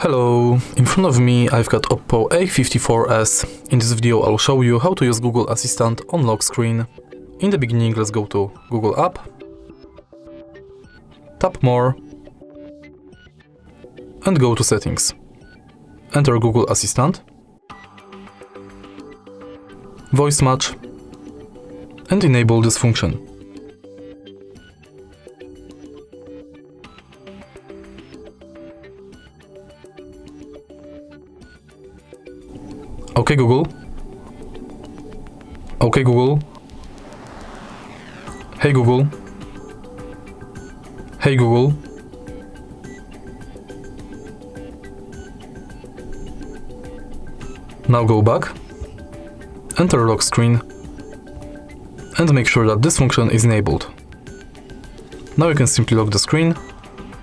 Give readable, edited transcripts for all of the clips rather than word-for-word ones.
Hello, in front of me I've got OPPO A54s. In this video I'll show you how to use Google Assistant on lock screen. In the beginning let's go to Google app, tap more and go to settings. Enter Google Assistant, voice match and enable this function. OK Google. OK Google. Hey Google. Hey Google. Now go back, enter lock screen and make sure that this function is enabled. Now you can simply lock the screen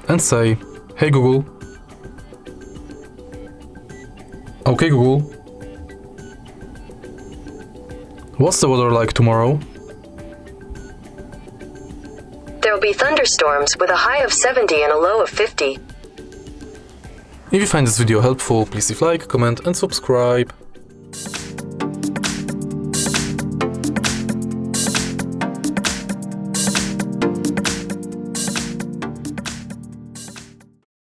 and say, Hey Google. OK Google. What's the weather like tomorrow? There will be thunderstorms with a high of 70 and a low of 50. If you find this video helpful, please leave a like, comment and subscribe.